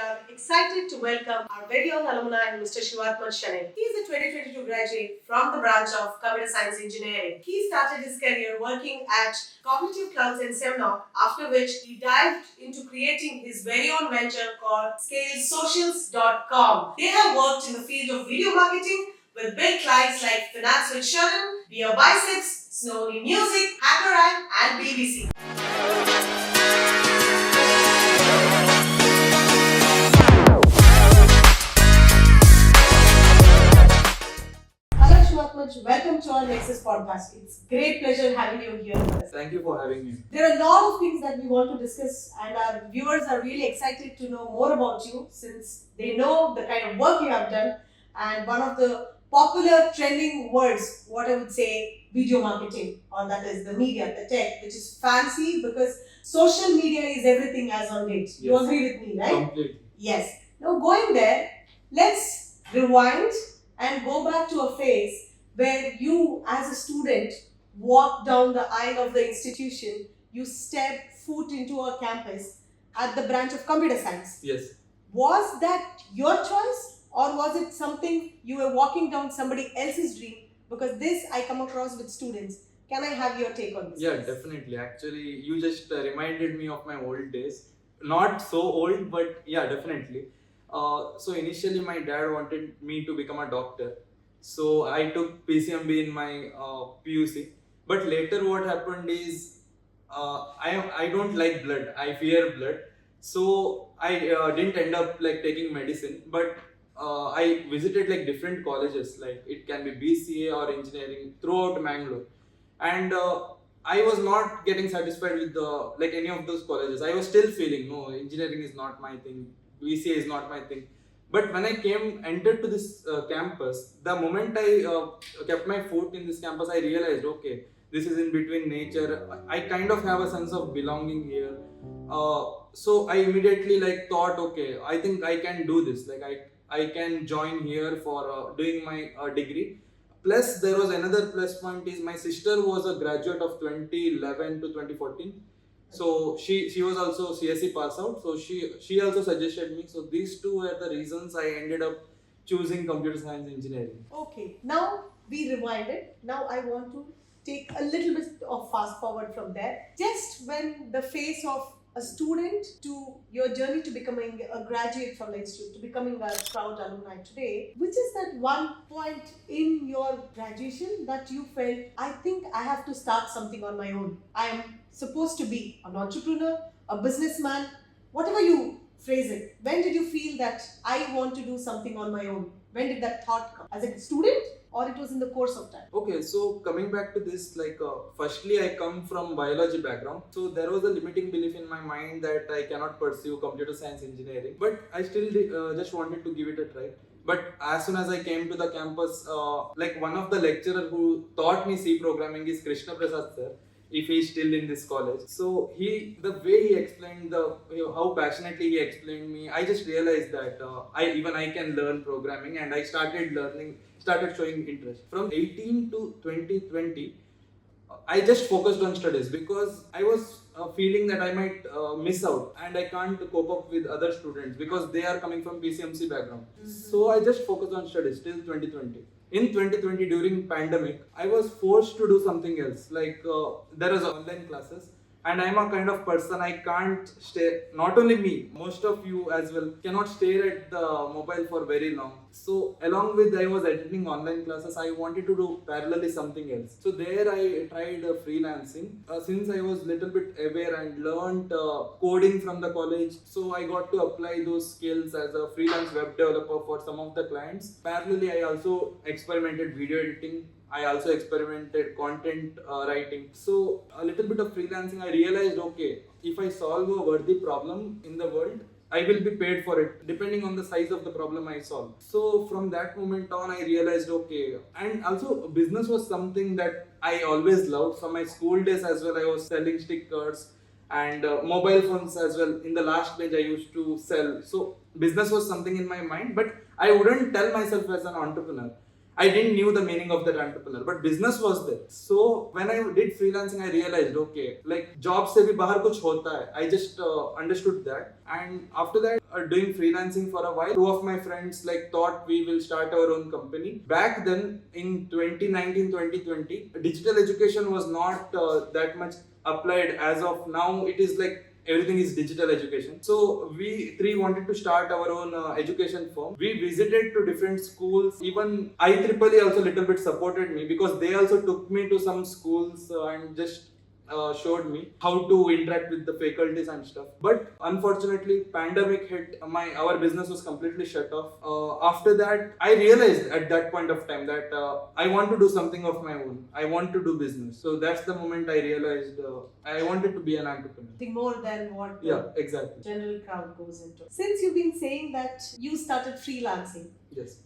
are excited to welcome our very own alumni, Mr. Shivathmaj Shenoy. He is a 2022 graduate from the branch of Computer Science Engineering. He started his career working at Cognitive Clouds in Semnock, after which he dived into creating his very own venture called ScaleSocials.com. They have worked in the field of video marketing with big clients like Finance with Sharon, Beer Biceps, Snowy Music, HackerRank, and BBC. Welcome to our Nexus podcast. It's great pleasure having you here with us. Thank you for having me. There are a lot of things that we want to discuss, and our viewers are really excited to know more about you since they know the kind of work you have done. And one of the popular trending words, what I would say, video marketing, or that is the media, the tech, which is fancy because social media is everything as on date. Yes. You agree with me, right? Completely. Yes. Now going there, let's rewind and go back to a phase where you as a student walk down the aisle of the institution, you step foot into a campus at the branch of computer science. Yes. Was that your choice, or was it something you were walking down somebody else's dream? Because this I come across with students. Can I have your take on this? Yeah, definitely. Actually, you just reminded me of my old days. Not so old, but yeah, definitely. So initially my dad wanted me to become a doctor. So I took PCMB in my PUC. But later what happened is I don't like blood. I fear blood. So I didn't end up like taking medicine. But I visited like different colleges. Like it can be BCA or engineering throughout Mangalore. And I was not getting satisfied with like any of those colleges. I was still feeling no, engineering is not my thing. BCA is not my thing. But when I entered to this campus, the moment I kept my foot in this campus, I realized, okay, this is in between nature. I kind of have a sense of belonging here. So I immediately like thought, okay, I think I can do this. Like I can join here for doing my degree. Plus, there was another plus point is my sister was a graduate of 2011 to 2014. So she was also CSE pass out. So she also suggested me. So these two were the reasons I ended up choosing computer science engineering. Okay. Now we rewinded. Now I want to take a little bit of fast forward from there. Just when the phase of a student to your journey to becoming a graduate from the institute, to becoming a proud alumni today, which is that one point in your graduation that you felt, I think I have to start something on my own. I am supposed to be an entrepreneur, a businessman, whatever you phrase it. When did you feel that I want to do something on my own? When did that thought come? As a student, or it was in the course of time? Okay, so coming back to this, like firstly I come from biology background, so there was a limiting belief in my mind that I cannot pursue computer science engineering, but I still just wanted to give it a try. But as soon as I came to the campus, like one of the lecturer who taught me C programming is Krishna Prasad sir, if he's still in this college. So the way he explained how passionately he explained me, I just realized that I can learn programming, and I started showing interest. From 18 to 2020, I just focused on studies because I was feeling that I might miss out and I can't cope up with other students because they are coming from PCMC background. Mm-hmm. So I just focused on studies till 2020. In 2020, during pandemic, I was forced to do something else. Like there was online classes, and I'm a kind of person I can't stay. Not only me, most of you as well cannot stare at the mobile for very long. So along with I was attending online classes, I wanted to do parallelly something else. So there I tried freelancing. Since I was little bit aware and learned coding from the college, so I got to apply those skills as a freelance web developer for some of the clients. Parallelly, I also experimented video editing. I also experimented content writing. So a little bit of freelancing, I realized, okay, if I solve a worthy problem in the world, I will be paid for it depending on the size of the problem I solve. So from that moment on, I realized, okay, and also business was something that I always loved. From my school days as well, I was selling stickers and mobile phones as well. In the last bench, I used to sell. So business was something in my mind, but I wouldn't tell myself as an entrepreneur. I didn't knew the meaning of that entrepreneur, but business was there. So when I did freelancing, I realized, okay, like job se bhi bahar kuch hota hai. I just understood that, and after that, doing freelancing for a while, two of my friends like thought we will start our own company. Back then, in 2019, 2020, digital education was not that much applied as of now. It is like everything is digital education. So we three wanted to start our own education firm. We visited to different schools. Even IEEE also little bit supported me because they also took me to some schools and just showed me how to interact with the faculties and stuff. But unfortunately, pandemic hit. Our business was completely shut off. After that, I realized at that point of time that I want to do something of my own. I want to do business. So that's the moment I realized I wanted to be an entrepreneur. Think more than what the Yeah, exactly. general crowd goes into. Since you've been saying that you started freelancing, Yes.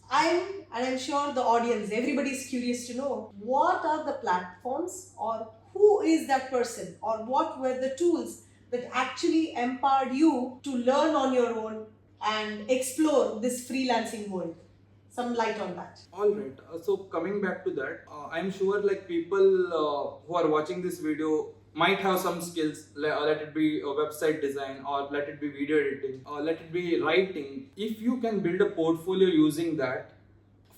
I'm sure the audience, everybody is curious to know what are the platforms or who is that person or what were the tools that actually empowered you to learn on your own and explore this freelancing world. Some light on that. All right. So coming back to that, I'm sure like people who are watching this video might have some skills. Let it be a website design, or let it be video editing, or let it be writing. If you can build a portfolio using that,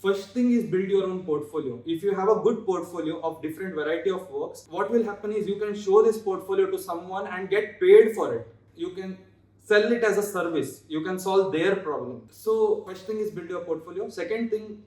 first thing is build your own portfolio. If you have a good portfolio of different variety of works, what will happen is you can show this portfolio to someone and get paid for it. You can sell it as a service. You can solve their problem. So first thing is build your portfolio. Second thing,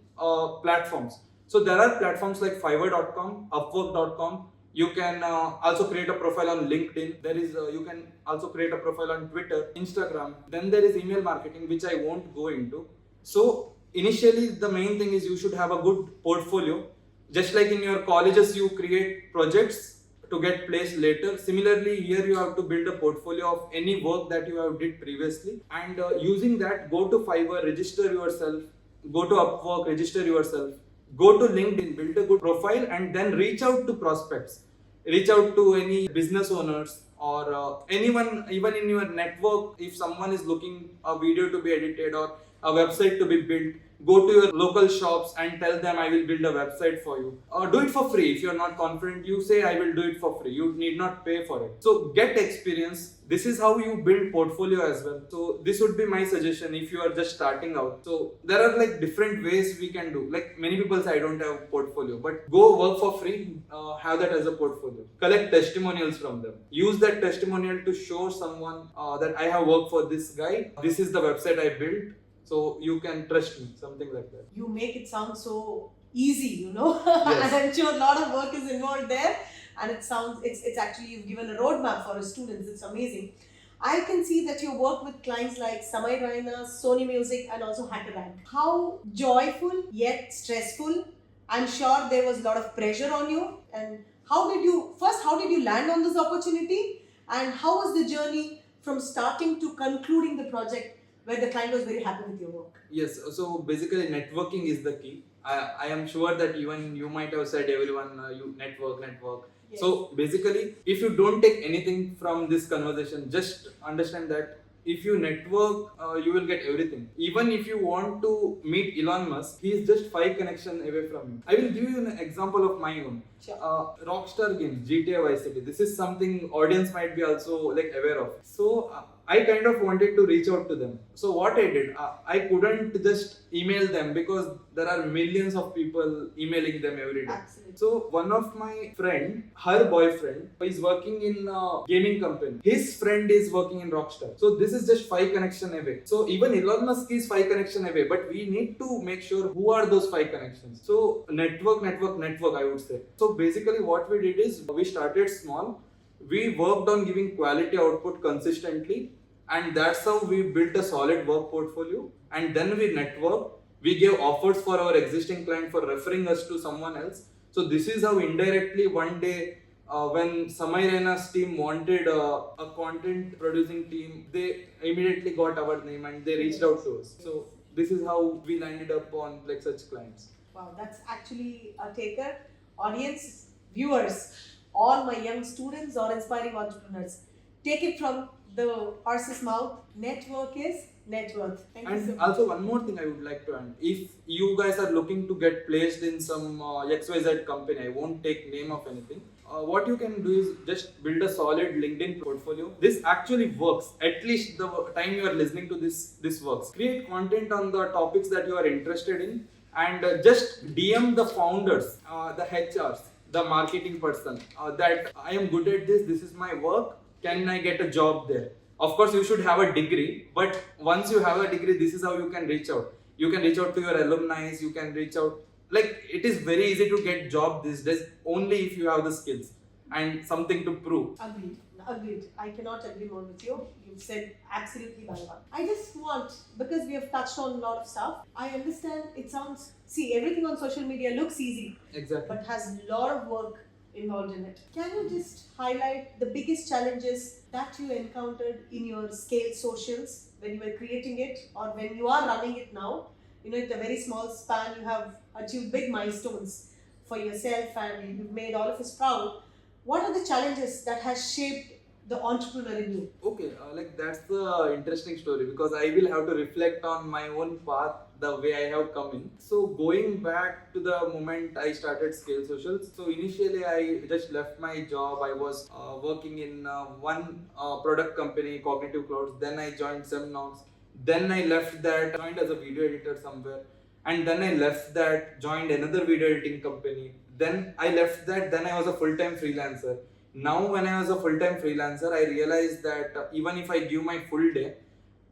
platforms. So there are platforms like Fiverr.com, Upwork.com. You can also create a profile on LinkedIn. There is you can also create a profile on Twitter, Instagram. Then there is email marketing, which I won't go into. So initially, the main thing is you should have a good portfolio. Just like in your colleges, you create projects to get placed later. Similarly, here you have to build a portfolio of any work that you have did previously, and using that, go to Fiverr, register yourself. Go to Upwork, register yourself. Go to LinkedIn, build a good profile, and then reach out to prospects. Reach out to any business owners or anyone, even in your network. If someone is looking a video to be edited or a website to be built, go to your local shops and tell them I will build a website for you. Or do it for free. If you're not confident, you say I will do it for free. You need not pay for it. So get experience. This is how you build portfolio as well. So this would be my suggestion if you are just starting out. So there are like different ways we can do. Like many people say I don't have portfolio, but go work for free. Have that as a portfolio. Collect testimonials from them. Use that testimonial to show someone that I have worked for this guy. This is the website I built. So you can trust me, something like that. You make it sound so easy, you know. Yes. And I'm sure a lot of work is involved there. And it's actually, you've given a roadmap for our students. It's amazing. I can see that you work with clients like Samay Raina, Sony Music, and also HackerRank. How joyful yet stressful. I'm sure there was a lot of pressure on you. And how did you land on this opportunity? And how was the journey from starting to concluding the project, where the client was very happy with your work? Yes, so basically networking is the key. I am sure that even you might have said everyone you network. Yes. So basically, if you don't take anything from this conversation, just understand that if you network, you will get everything. Even if you want to meet Elon Musk, he is just 5 connections away from you. I will give you an example of my own. Sure. Rockstar Games, GTA Vice City. This is something audience might be also like aware of. So I kind of wanted to reach out to them. So what I did, I couldn't just email them because there are millions of people emailing them every day. Absolutely. So one of my friend, her boyfriend, is working in a gaming company. His friend is working in Rockstar. So this is just 5 connection away. So even Elon Musk is 5 connection away, but we need to make sure who are those 5 connections. So network, I would say. So basically what we did is we started small. We worked on giving quality output consistently, and that's how we built a solid work portfolio. And then we networked. We gave offers for our existing client for referring us to someone else. So this is how indirectly one day when Samay Raina's team wanted a content producing team, they immediately got our name and they reached out to us. So this is how we landed up on like such clients. Wow, that's actually a taker. Audience, viewers, all my young students or inspiring entrepreneurs, take it from the horse's mouth. Network is net worth. Thank you so And much. also one more thing I would like to add. If you guys are looking to get placed in some XYZ company, I won't take name of anything. What you can do is just build a solid LinkedIn portfolio. This actually works. At least the time you are listening to this works. Create content on the topics that you are interested in, and just DM the founders, the HRs, the marketing person, that I am good at this. This is my work. Can I get a job there? Of course, you should have a degree, but once you have a degree, this is how you can reach out. You can reach out to your alumni, you can reach out. Like, it is very easy to get job these days only if you have the skills and something to prove. Agreed. Agreed. I cannot agree more with you. You said absolutely bang on. I just want, because we have touched on a lot of stuff, I understand it sounds, see, everything on social media looks easy, Exactly. but has a lot of work involved in it. Can you just highlight the biggest challenges that you encountered in your scale socials when you were creating it or when you are running it now? You know, in a very small span, you have achieved big milestones for yourself and you've made all of us proud. What are the challenges that has shaped the entrepreneur in you? Okay, like that's the interesting story, because I will have to reflect on my own path, the way I have come in. So going back to the moment I started Scale Socials, so initially I just left my job. I was working in one product company, Cognitive Clouds. Then I joined Semnox. Then I left that, joined as a video editor somewhere. And then I left that, joined another video editing company. Then I left that, then I was a full-time freelancer. Now when I was a full-time freelancer, I realized that even if I give my full day,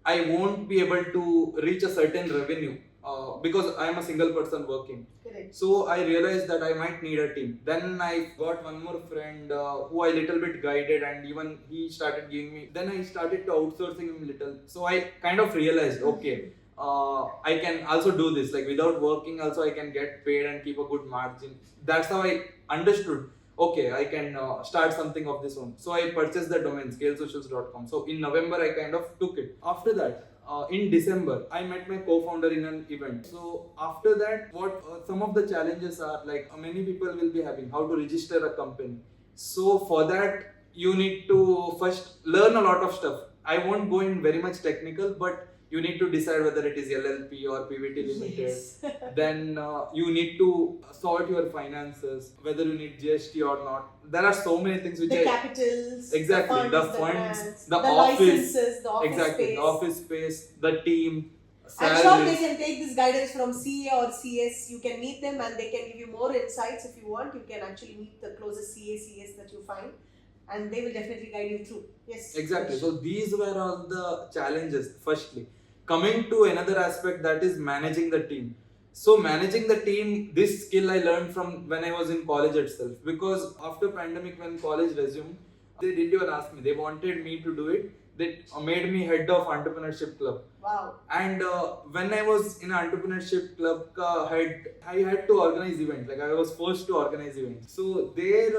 I won't be able to reach a certain revenue because I am a single person working. Correct. So I realized that I might need a team. Then I got one more friend who I little bit guided, and even he started giving me. Then I started to outsourcing him little. So I kind of realized, okay, I can also do this. Like, without working, also I can get paid and keep a good margin. That's how I understood. Okay, I can start something of this own. So I purchased the domain scalesocials.com. So in November, I kind of took it. After that, in December, I met my co-founder in an event. So after that, what some of the challenges are, like, many people will be having how to register a company. So for that, you need to first learn a lot of stuff. I won't go in very much technical, but you need to decide whether it is LLP or PVT limited. Yes. Then you need to sort your finances, whether you need GST or not. There are so many things which The capitals, exactly, the the funds, grants, the licenses, office, the office exactly, space. the office space, the team, I'm sure they salaries. can take this guidance from CA or CS. You can meet them and they can give you more insights if you want. You can actually meet the closest CA, CS that you find, and they will definitely guide you through. Yes. Exactly. So these were all the challenges. Firstly, coming to another aspect, that is managing the team. So managing the team, this skill I learned from when I was in college itself. Because after pandemic, when college resumed, they didn't even ask me. They wanted me to do it. They made me head of entrepreneurship club. Wow. And when I was in entrepreneurship club head, I had to organize events. Like, I was forced to organize events. So there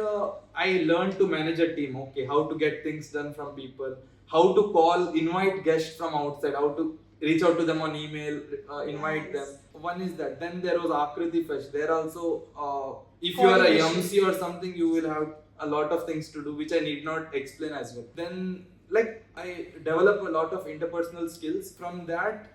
I learned to manage a team. Okay, how to get things done from people, how to call, invite guests from outside, how to reach out to them on email, invite them. One is that. Then there was Akriti Fest. There also, if you are a MC or something, you will have a lot of things to do, which I need not explain as well. Then, like, I develop a lot of interpersonal skills. From that,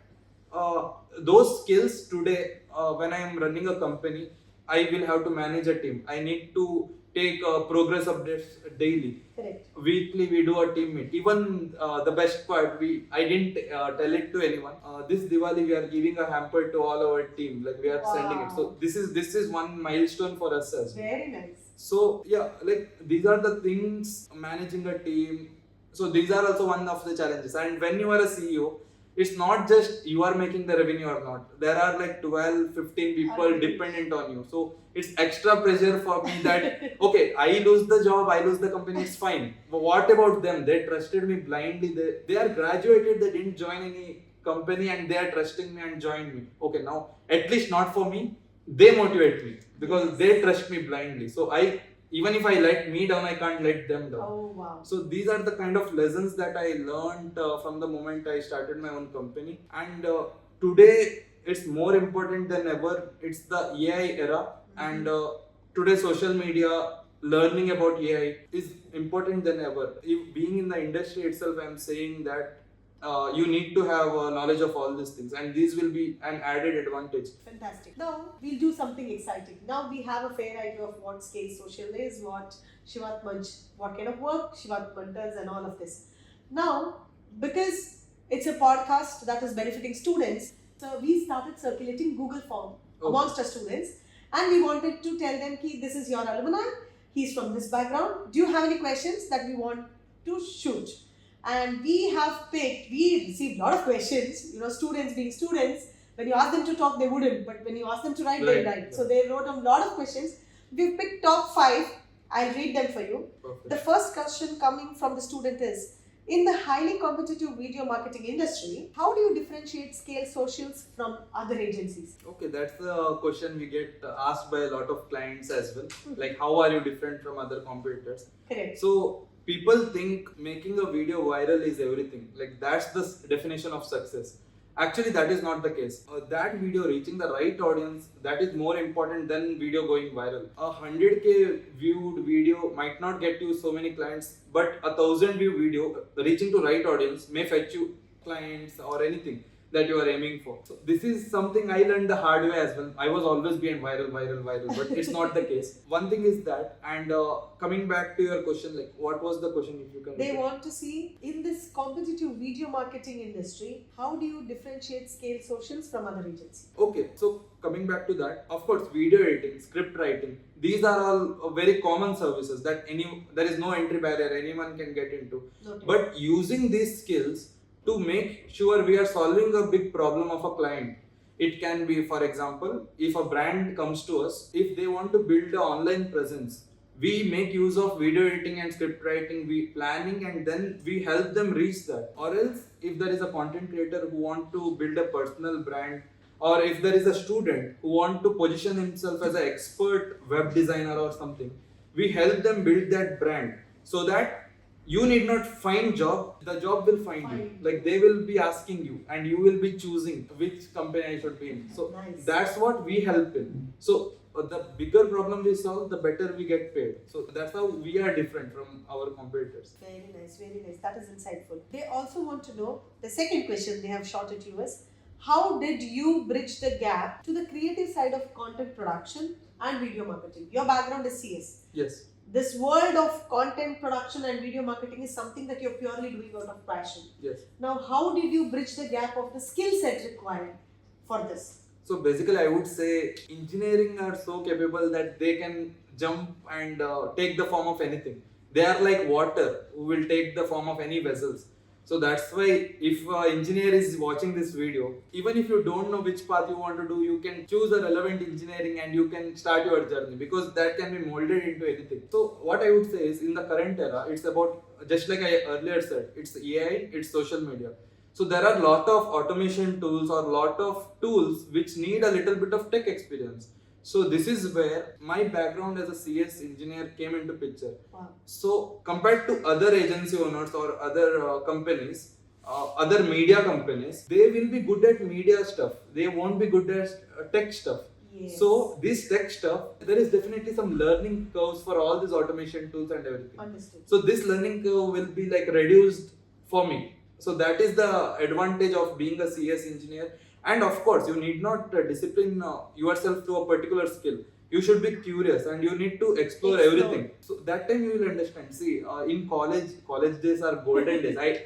those skills today, when I am running a company, I will have to manage a team. I need to take progress updates daily. Correct. Weekly we do a team meet. Even the best part, I didn't tell it to anyone. This Diwali we are giving a hamper to all our team. Like, we are sending it. So this is one milestone for us as well. Very nice. So yeah, like, these are the things, managing a team. So these are also one of the challenges. And when you are a CEO, it's not just you are making the revenue or not. There are like 12, 15 people dependent on you. So it's extra pressure for me that, okay, I lose the job, I lose the company, it's fine. But what about them? They trusted me blindly. They are graduated, they didn't join any company, and they are trusting me and joined me. Okay, now, at least not for me, they motivate me because they trust me blindly. So even if I let me down, I can't let them down. Oh, wow. So these are the kind of lessons that I learned from the moment I started my own company. And today, it's more important than ever. It's the AI era. And today, social media learning about AI is important than ever. If being in the industry itself, I'm saying that you need to have knowledge of all these things, and these will be an added advantage. Fantastic. Now we'll do something exciting. Now we have a fair idea of what scale social is, what what kind of work Shivathmaj does, and all of this. Now, because it's a podcast that is benefiting students, so we started circulating Google form amongst our students, and we wanted to tell them ki this is your alumni, he's from this background. Do you have any questions that we want to shoot? And we received a lot of questions, students being students, when you ask them to talk, they wouldn't, but when you ask them to write, they write. So they wrote a lot of questions. We've picked top 5. I'll read them for you. Perfect. The first question coming from the student is, in the highly competitive video marketing industry, how do you differentiate scale socials from other agencies? Okay, that's the question we get asked by a lot of clients as well. Like, how are you different from other competitors? Correct. So people think making a video viral is everything. Like, that's the definition of success. Actually, that is not the case. That video reaching the right audience, that is more important than video going viral. A 100k viewed video might not get you so many clients, but a 1000 view video reaching to right audience may fetch you clients or anything that you are aiming for. So this is something I learned the hard way as well. I was always being viral, but it's not the case. One thing is that, and coming back to your question, like what was the question, if you can They repeat? want to see, in this competitive video marketing industry, how do you differentiate scale socials from other agencies? Okay, so coming back to that, of course, video editing, script writing, these are all very common services that there is no entry barrier, anyone can get into. Noted. But using these skills to make sure we are solving a big problem of a client. It can be, for example, if a brand comes to us, if they want to build an online presence, we make use of video editing and script writing, we planning, and then we help them reach that. Or else, if there is a content creator who want to build a personal brand, or if there is a student who want to position himself as an expert web designer or something, we help them build that brand so that you need not find job, the job will find you. Like, they will be asking you and you will be choosing which company I should be in. So Nice. that's what we help in. So the bigger problem we solve, the better we get paid. So that's how we are different from our competitors. Very nice, very nice. That is insightful. They also want to know, the second question they have shot at you is, how did you bridge the gap to the creative side of content production and video marketing? Your background is CS. Yes. This world of content production and video marketing is something that you're purely doing out of passion. Yes. Now, how did you bridge the gap of the skill set required for this? So basically, I would say engineering are so capable that they can jump and take the form of anything. They are like water who will take the form of any vessels. So that's why if an engineer is watching this video, even if you don't know which path you want to do, you can choose a relevant engineering and you can start your journey, because that can be molded into anything. So what I would say is, in the current era, it's about, just like I earlier said, it's AI, it's social media. So there are a lot of automation tools or lot of tools which need a little bit of tech experience. So this is where my background as a CS engineer came into picture. Wow. So compared to other agency owners or other companies, other media companies, they will be good at media stuff. They won't be good at tech stuff. Yes. So this tech stuff, there is definitely some learning curves for all these automation tools and everything. Understood. So this learning curve will be like reduced for me. So that is the advantage of being a CS engineer. And of course, you need not discipline yourself to a particular skill. You should be curious and you need to explore everything. So that time you will understand. See, in college days are golden days.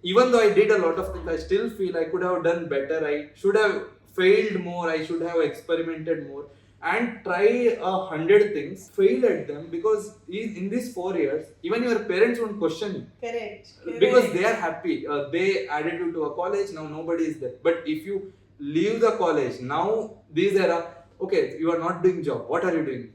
Even though I did a lot of things, I still feel I could have done better. I should have failed more. I should have experimented more and try 100 things. Fail at them, because in these 4 years, even your parents won't question you. Correct. Because they are happy. They added you to a college, now nobody is there. But if you leave the college, now these era, okay, you are not doing job, what are you doing?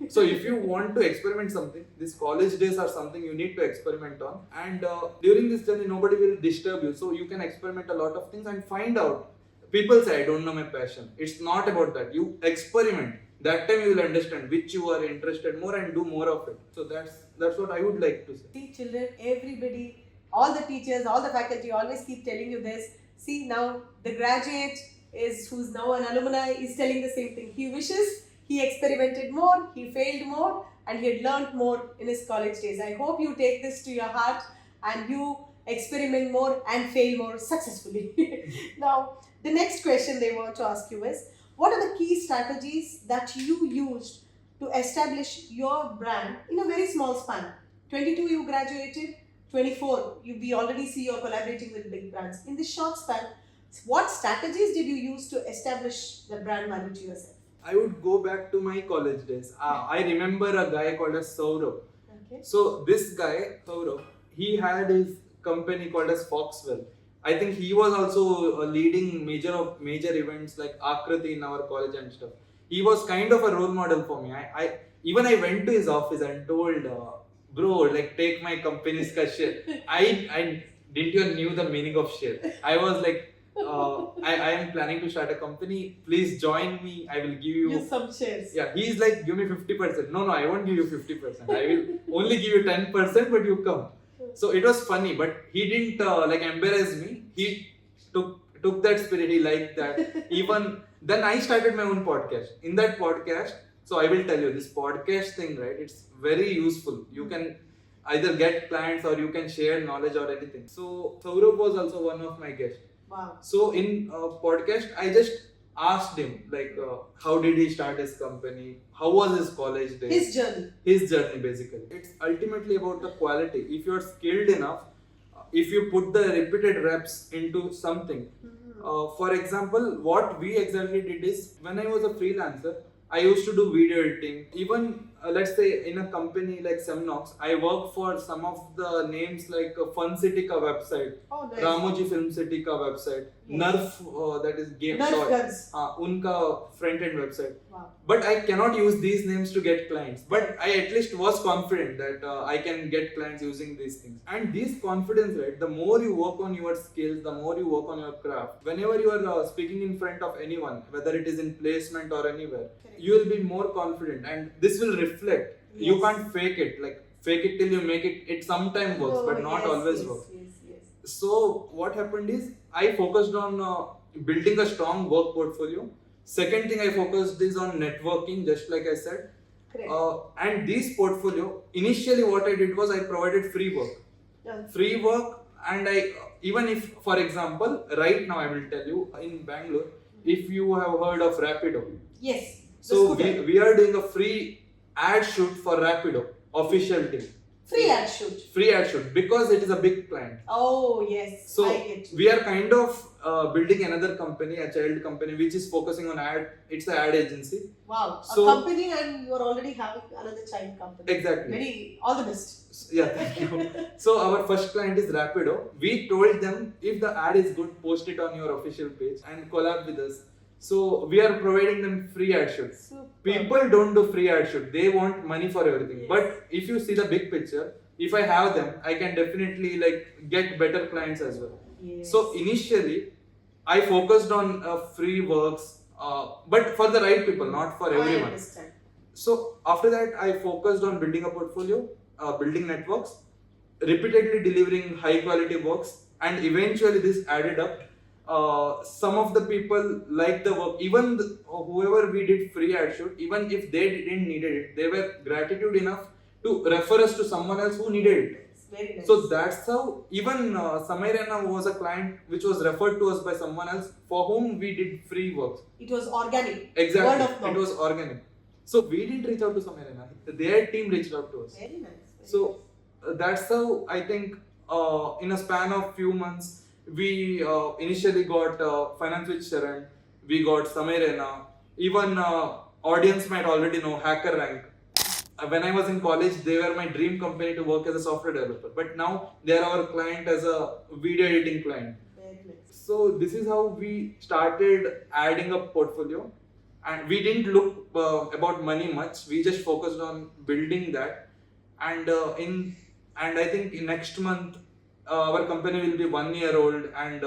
So if you want to experiment something, these college days are something you need to experiment on. And during this journey, nobody will disturb you. So you can experiment a lot of things and find out. People say, I don't know my passion. It's not about that. You experiment. That time you will understand which you are interested more and do more of it. So that's what I would like to say. See, children, everybody, all the teachers, all the faculty always keep telling you this. See, now the graduate who's now an alumni is telling the same thing. He wishes he experimented more, he failed more, and he had learned more in his college days. I hope you take this to your heart and you experiment more and fail more successfully. Now, the next question they want to ask you is, what are the key strategies that you used to establish your brand in a very small span? 22 you graduated, 24 we already see you're collaborating with big brands. In this short span, what strategies did you use to establish the brand value to yourself? I would go back to my college days. I remember a guy called as Saurabh. Okay. So this guy, Saurabh, he had his company called as Foxwell. I think he was also leading major events like Akrati in our college and stuff. He was kind of a role model for me. I went to his office and told, bro, like take my company's share. I didn't even knew the meaning of share. I was like, I am planning to start a company. Please join me. I will give you some shares. Yeah, he's like, give me 50%. No, I won't give you 50%. I will only give you 10%, but you come. So it was funny, but he didn't like embarrass me. He took that spirit. He liked that. Even then, I started my own podcast. In that podcast, so I will tell you this podcast thing, right? It's very useful. You can either get clients or you can share knowledge or anything. So Saurabh was also one of my guests. Wow. So in podcast, I just asked him like, how did he start his company? How was his college days? His journey basically. It's ultimately about the quality. If you're skilled enough, if you put the repeated reps into something. For example, what we exactly did is, when I was a freelancer, I used to do video editing. Even let's say in a company like Semnox, I work for some of the names like Fun City ka website, nice. Ramoji Film City ka website, yes. Nerf, that is game Nerf guns. Unka front end website. Wow. But I cannot use these names to get clients. But I at least was confident that I can get clients using these things. And this confidence, right? The more you work on your skills, the more you work on your craft. Whenever you are speaking in front of anyone, whether it is in placement or anywhere, you will be more confident, and this will reflect. Yes. You can't fake it. Like fake it till you make it. It sometimes works, but not always works. Yes. So what happened is, I focused on building a strong work portfolio. Second thing I focused is on networking, just like I said. And this portfolio, initially what I did was I provided free work. Yes. Free work, and I, even if, for example, right now I will tell you, in Bangalore, if you have heard of Rapido. Yes. So we are doing a free ad shoot for Rapido, official team. Free ad shoot. Free ad shoot, because it is a big client. Oh yes. So I get you. we are kind of building another company, a child company, which is focusing on ad. It's an ad agency. Wow. So, a company, and you are already having another child company. Exactly. All the best. Yeah, thank you. So our first client is Rapido. We told them, if the ad is good, post it on your official page and collab with us. So we are providing them free ad shoots. Super. People don't do free ad shoot. They want money for everything. Yes. But if you see the big picture, if I have them, I can definitely like get better clients as well. Yes. So initially, I focused on free works, but for the right people, not for everyone. I understand. So after that, I focused on building a portfolio, building networks, repeatedly delivering high quality works, and eventually this added up. Some of the people liked the work, even whoever we did free ad shoot, even if they didn't need it, they were gratitude enough to refer us to someone else who needed it. Very nice. So that's how, even Samairana was a client which was referred to us by someone else for whom we did free works. It was organic. Exactly. Word of mouth. It was organic. So we didn't reach out to Samairana. Their team reached out to us. Very nice. So that's how I think in a span of few months, we initially got Finance with Sharan, we got Samairana, even audience might already know HackerRank. When I was in college, they were my dream company to work as a software developer. But now they are our client as a video editing client. Very nice. So this is how we started adding a portfolio. And we didn't look about money much. We just focused on building that. And I think in next month, our company will be 1 year old, and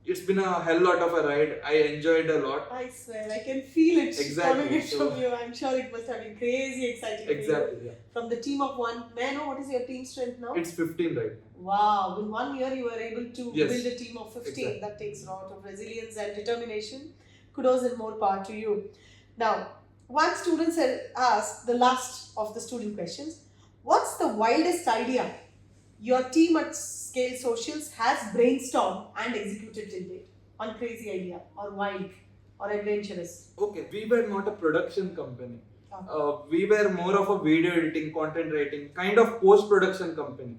it's been a hell lot of a ride. I enjoyed a lot. I swear, I can feel it Exactly. coming from you. I'm sure it must have been crazy exciting for you. Exactly, yeah. From the team of one, may I know what is your team strength now? It's 15 right now. Wow, in 1 year you were able to Yes. build a team of 15. Exactly. That takes a lot of resilience and determination. Kudos and more power to you. Now, One student said, asked the last of the student questions, what's the wildest idea your team at Scale Socials has brainstormed and executed till date? One crazy idea, or wild, or adventurous. Okay, we were not a production company. Okay. We were more of a video editing, content writing, kind of post-production company.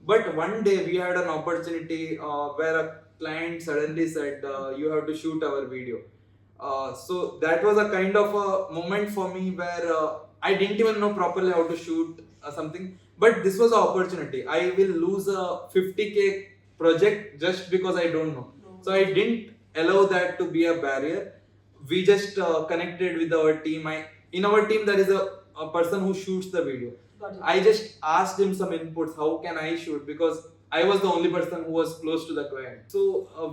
But one day we had an opportunity where a client suddenly said, "You have to shoot our video." So that was a kind of a moment for me where I didn't even know properly how to shoot something. But this was an opportunity. I will lose a 50K project just because I don't know. So I didn't allow that to be a barrier. We just connected with our team. In our team there is a person who shoots the video. I just asked him some inputs. How can I shoot? Because I was the only person who was close to the client. So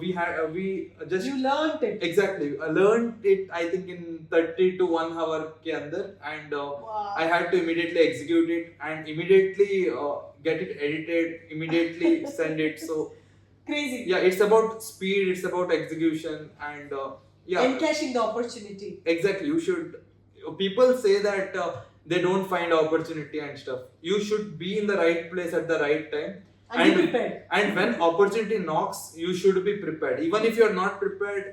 we just You learned it. exactly learned it. I think in 30 to 1 hour ke andar, and Wow. I had to immediately execute it and immediately get it edited. Immediately send it. So Crazy. yeah, it's about speed. It's about execution and yeah. Encashing the opportunity. Exactly. You should. People say that they don't find opportunity and stuff. You should be in the right place at the right time. And be prepared. And when opportunity knocks, you should be prepared. Even if you're not prepared,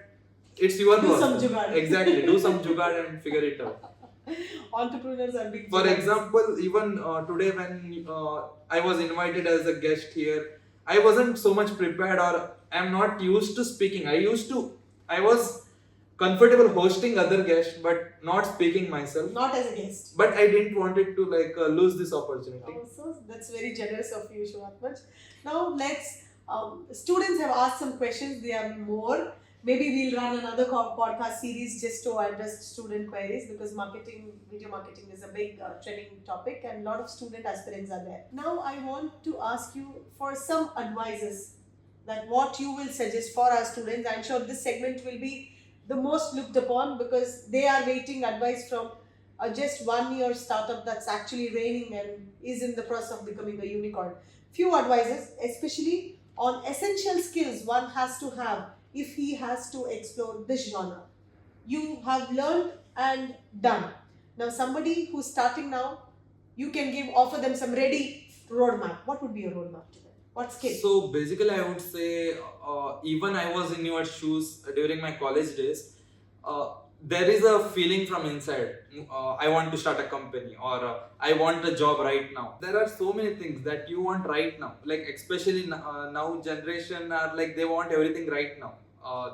it's your Do loss. some jugaad. Exactly. Do some jugaad and figure it out. Entrepreneurs are big. For jugaadis. example, even today when I was invited as a guest here, I wasn't so much prepared, or I'm not used to speaking. I was comfortable hosting other guests, but not speaking myself. Not as a guest. But I didn't want it to lose this opportunity. So that's very generous of you, Shivathmaj. Now let's. Students have asked some questions. There are more. Maybe we'll run another podcast series just to address student queries, because video marketing is a big trending topic, and a lot of student aspirants are there. Now I want to ask you for some advices, that what you will suggest for our students. I'm sure this segment will be the most looked upon, because they are waiting advice from just 1 year startup that's actually reigning and is in the process of becoming a unicorn. Few advices, especially on essential skills one has to have if he has to explore this genre. You have learned and done. Now somebody who's starting now, you can offer them some ready roadmap. What would be your roadmap to them? What skill? So basically, I would say even I was in your shoes during my college days. There is a feeling from inside. I want to start a company, or I want a job right now. There are so many things that you want right now. Like especially now generation are like they want everything right now.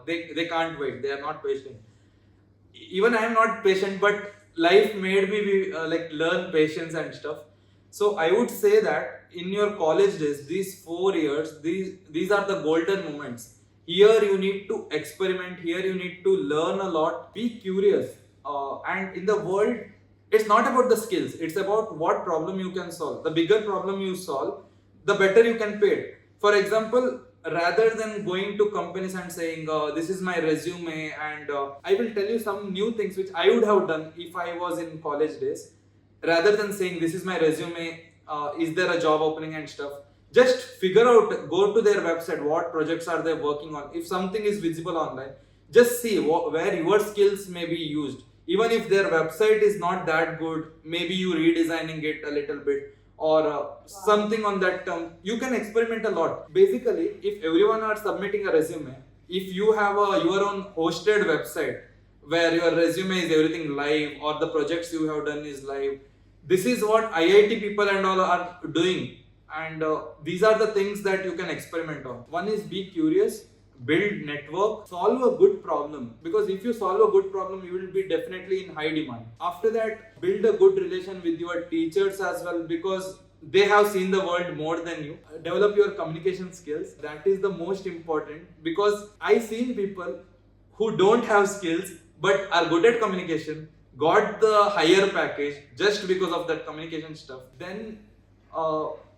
They can't wait. They are not patient. Even I am not patient, but life made me be, learn patience and stuff. So I would say that in your college days, these 4 years, these are the golden moments. Here you need to experiment. Here you need to learn a lot. Be curious. And in the world, it's not about the skills. It's about what problem you can solve. The bigger problem you solve, the better you can pay it. For example, rather than going to companies and saying, this is my resume, and I will tell you some new things which I would have done if I was in college days. Rather than saying, this is my resume, is there a job opening and stuff, just figure out, go to their website, what projects are they working on. If something is visible online, just see where your skills may be used. Even if their website is not that good, maybe you redesigning it a little bit, or something on that term. You can experiment a lot. Basically, if everyone are submitting a resume, if you have your own hosted website where your resume is everything live, or the projects you have done is live, this is what IIT people and all are doing, and these are the things that you can experiment on. One is be curious, build network, solve a good problem, because if you solve a good problem, you will be definitely in high demand. After that, build a good relation with your teachers as well, because they have seen the world more than you. Develop your communication skills. That is the most important, because I've seen people who don't have skills but are good at communication, got the higher package just because of that communication stuff. Then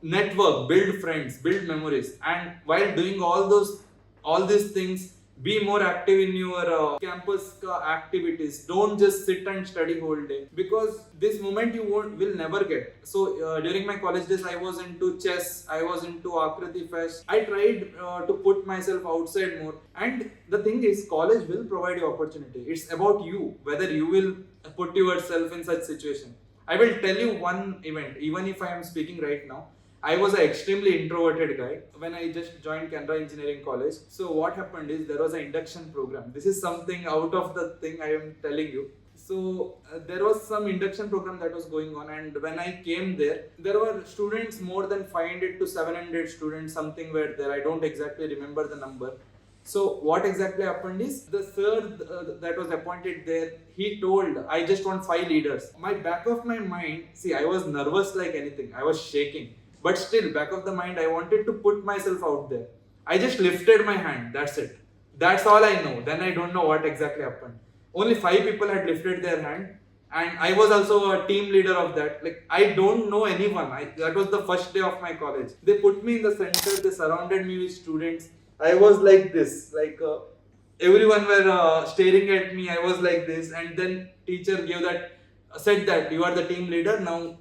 network, build friends, build memories, and while doing all these things, Be more active in your campus activities. Don't just sit and study whole day, because this moment you will never get. So during my college days, I was into chess, I was into Akriti Fest. I tried to put myself outside more. And the thing is, college will provide you opportunity. It's about you, whether you will put yourself in such situation. I will tell you one event, even if I am speaking right now. I was an extremely introverted guy when I just joined Canara Engineering College. So what happened is, there was an induction program. This is something out of the thing I am telling you. So there was some induction program that was going on, and when I came there were students, more than 500 to 700 students, something were there. I don't exactly remember the number. So what exactly happened is, the sir that was appointed there, he told, I just want 5 leaders. My back of my mind, see, I was nervous like anything. I was shaking. But still, back of the mind, I wanted to put myself out there. I just lifted my hand. That's it. That's all I know. Then I don't know what exactly happened. Only 5 people had lifted their hand. And I was also a team leader of that. Like, I don't know anyone. That was the first day of my college. They put me in the center. They surrounded me with students. I was like this. Like, everyone were staring at me. I was like this. And then teacher said that you are the team leader. Now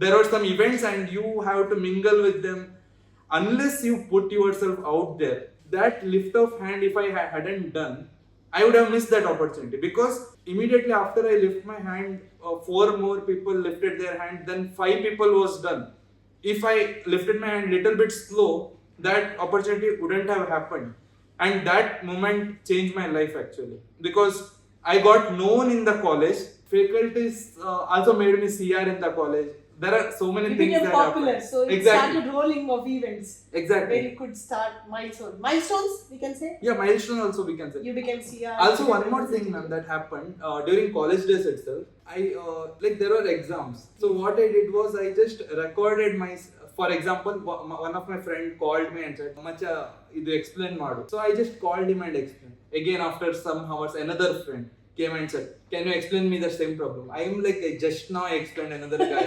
there are some events and you have to mingle with them. Unless you put yourself out there, that lift of hand, if I hadn't done, I would have missed that opportunity. Because immediately after I lift my hand, 4 more people lifted their hand, then 5 people was done. If I lifted my hand little bit slow, that opportunity wouldn't have happened. And that moment changed my life actually. Because I got known in the college. Faculties also made me CR in the college. There are so many things that popular, happen. so it started rolling of events. Exactly. Where you could start milestones, we can say. Yeah, milestone also we can say. You became CR. Also, one more thing, ma'am, that happened during college days itself. There were exams. So what I did was, I just recorded for example, one of my friend called me and said, "Macha, idu explain madu." So I just called him and explained. Again, after some hours, another friend came and said, "Can you explain me the same problem?" I am like, just now I explained another guy,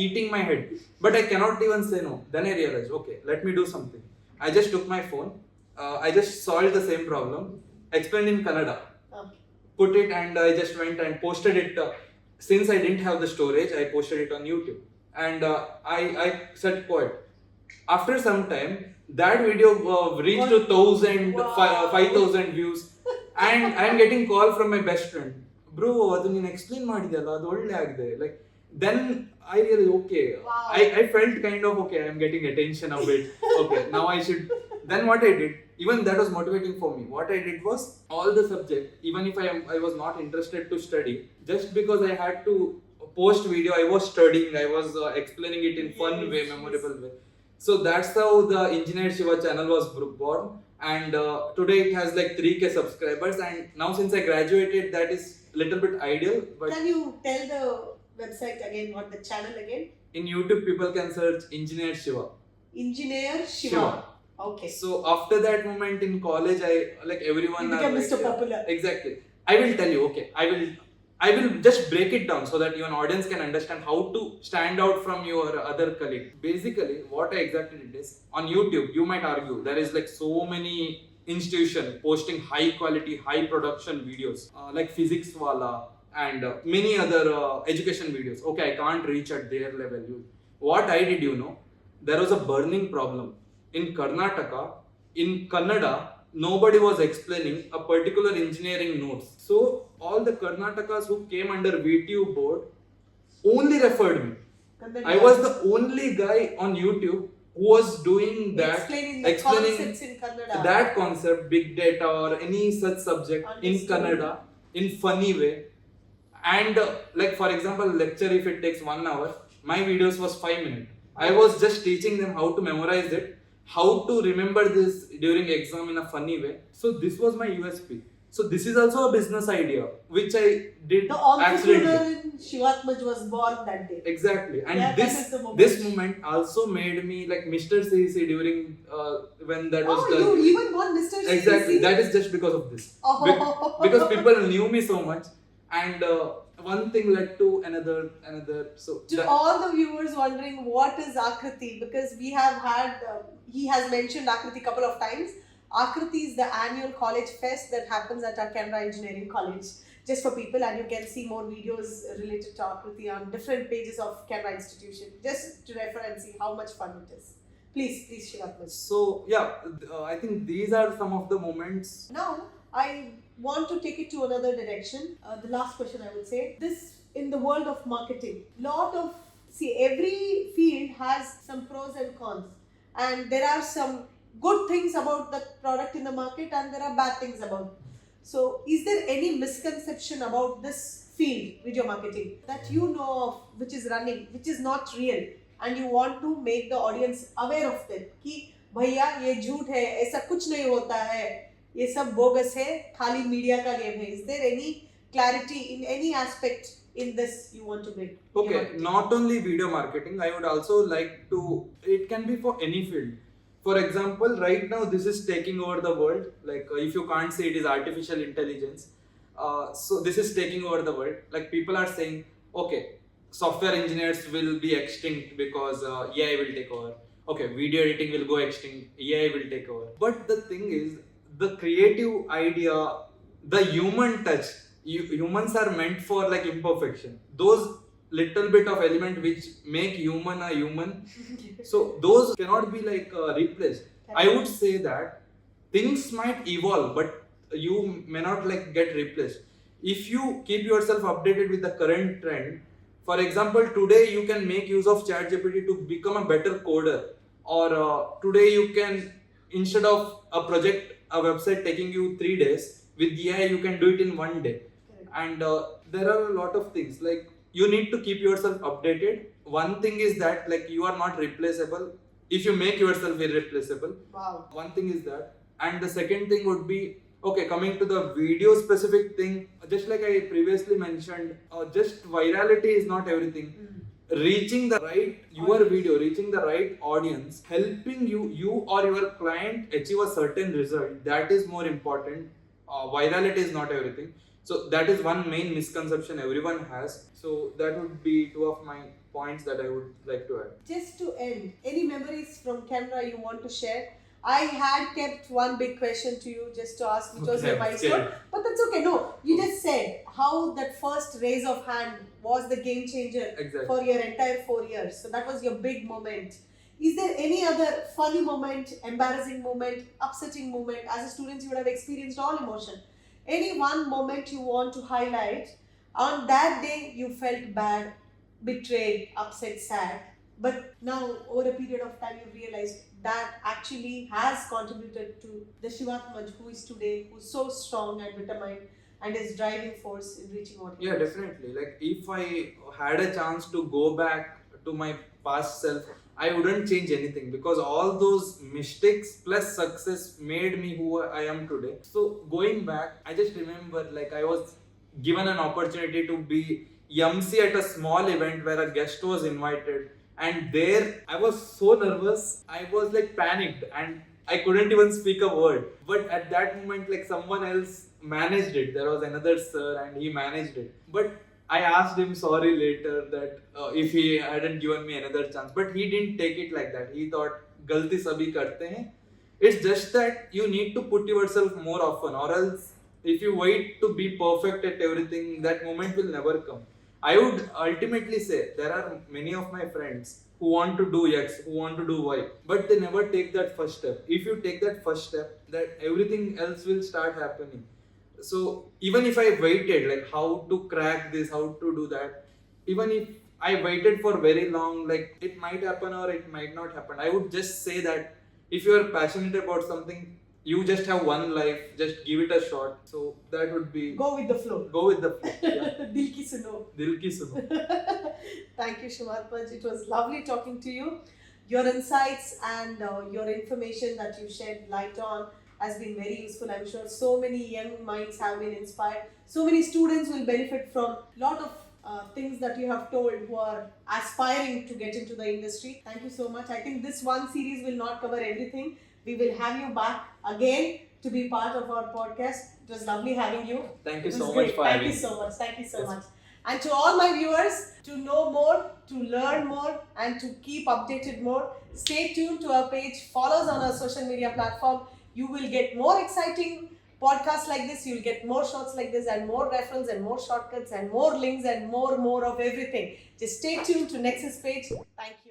eating my head. But I cannot even say no. Then I realized, okay, let me do something. I just took my phone. I just solved the same problem, explained in Canada, put it, and I just went and posted it. Since I didn't have the storage, I posted it on YouTube. And I said quote. After some time, that video reached to 1,000, 5,000 views. And I am getting call from my best friend. Bro, adu neen explain madidiyalla, adu olle agide. Like, then I realized, okay, I felt kind of, okay, I am getting attention a bit. Okay, now I should. Then what I did, even that was motivating for me. What I did was, all the subject, even if I was not interested to study, just because I had to post video, I was studying, I was explaining it in fun way, memorable way. So that's how the Engineer Shiva channel was born. And today it has like 3K subscribers. And now since I graduated, that is little bit ideal. But can you tell the website again, what the channel again? In YouTube, people can search Engineer Shiva. Engineer Shiva. Okay. So after that moment in college, everyone you became Mr. Popular. Exactly. I will tell you, okay, I will just break it down so that your audience can understand how to stand out from your other colleague. Basically, what I exactly did is, on YouTube, you might argue, there is like so many institutions posting high quality, high production videos, like Physics Wala and many other education videos. Okay, I can't reach at their level. What I did, there was a burning problem. In Karnataka, in Kannada, nobody was explaining a particular engineering notes. So all the Karnatakas who came under VTU board only referred me. I was the only guy on YouTube who was doing that, explaining concepts in Kannada. That concept, big data or any such subject in Kannada in funny way. And like for example, lecture, if it takes 1 hour, my videos was 5 minutes. I was just teaching them how to memorize it, how to remember this during exam in a funny way. So this was my USP. So this is also a business idea which I did. The entrepreneur in Shivathmaj was born that day. Exactly. And this moment also made me like Mr. CEC during when that was done. You even won Mr. CEC? Exactly. That is just because of this. Because people knew me so much, and one thing led to another. So to all the viewers wondering what is Akriti, because we have had he has mentioned Akriti a couple of times, Akriti is the annual college fest that happens at our Canara Engineering College. Just for people, and you can see more videos related to Akriti on different pages of Canara institution. Just to refer and see how much fun it is. Please, Shivathmaj. So yeah, I think these are some of the moments. Now, I want to take it to another direction. The last question I would say, this in the world of marketing, every field has some pros and cons, and there are some good things about the product in the market, and there are bad things about. So, is there any misconception about this field, video marketing, that you know of, which is running, which is not real, and you want to make the audience aware of that? कि भैया ये झूठ है, ऐसा कुछ नहीं होता है, ये सब बोगस है, खाली मीडिया का गेम है. Is there any clarity in any aspect in this you want to bring? Okay, not only video marketing, I would also like to, it can be for any field. For example, right now this is taking over the world. Like if you can't say, it is artificial intelligence. So this is taking over the world. Like people are saying, okay, software engineers will be extinct because AI will take over. Okay, video editing will go extinct, AI will take over. But the thing is, the creative idea, the human touch, humans are meant for like imperfection. Those little bit of element which make human a human, so those cannot be like replaced. I would say that things might evolve, but you may not like get replaced if you keep yourself updated with the current trend. For example, today you can make use of ChatGPT to become a better coder, or today you can, instead of a project, a website taking you 3 days, with AI you can do it in 1 day. And there are a lot of things like you need to keep yourself updated. One thing is that like you are not replaceable if you make yourself irreplaceable. Wow. One thing is that. And the second thing would be, okay, coming to the video specific thing, just like I previously mentioned, just virality is not everything. Reaching the right, your video, reaching the right audience, helping you or your client achieve a certain result, that is more important. Virality is not everything. So that is one main misconception everyone has. So that would be 2 of my points that I would like to add. Just to end, any memories from Canara you want to share? I had kept one big question to you just to ask, which was your milestone. But that's okay. No, you just said how that first raise of hand was the game changer for your entire 4 years. So that was your big moment. Is there any other funny moment, embarrassing moment, upsetting moment? As a student, you would have experienced all emotion. Any one moment you want to highlight? On that day, you felt bad, betrayed, upset, sad. But now, over a period of time, you realized that actually has contributed to the Shivathmaj who is today, who's so strong and determined and is driving force in reaching what he wants. Definitely. Like if I had a chance to go back to my past self, I wouldn't change anything, because all those mistakes plus success made me who I am today. So going back, I just remember like I was given an opportunity to be MC at a small event where a guest was invited. And there, I was so nervous, I was like panicked and I couldn't even speak a word. But at that moment, like someone else managed it. There was another sir and he managed it. But I asked him sorry later that if he hadn't given me another chance. But he didn't take it like that. He thought, galti sabhi karte hain. It's just that you need to put yourself more often, or else if you wait to be perfect at everything, that moment will never come. I would ultimately say there are many of my friends who want to do X, who want to do Y, but they never take that first step. If you take that first step, that everything else will start happening. So even if I waited, like how to crack this, how to do that, even if I waited for very long, like it might happen or it might not happen. I would just say that if you are passionate about something, you just have one life, just give it a shot. So that would be... Go with the flow. Go with the flow. Yeah. Dil ki suno. Dil ki suno. Thank you, Shivathmaj. It was lovely talking to you. Your insights and your information that you shed light on has been very useful. I'm sure so many young minds have been inspired. So many students will benefit from a lot of things that you have told who are aspiring to get into the industry. Thank you so much. I think this one series will not cover everything. We will have you back again to be part of our podcast. It was lovely having you. Thank you so much for having me. Thank you so much. And to all my viewers, to know more, to learn more, and to keep updated more, stay tuned to our page. Follow us on our social media platform. You will get more exciting podcasts like this, you'll get more shots like this, and more referrals and more shortcuts and more links and more of everything. Just stay tuned to Nexus page. Thank you.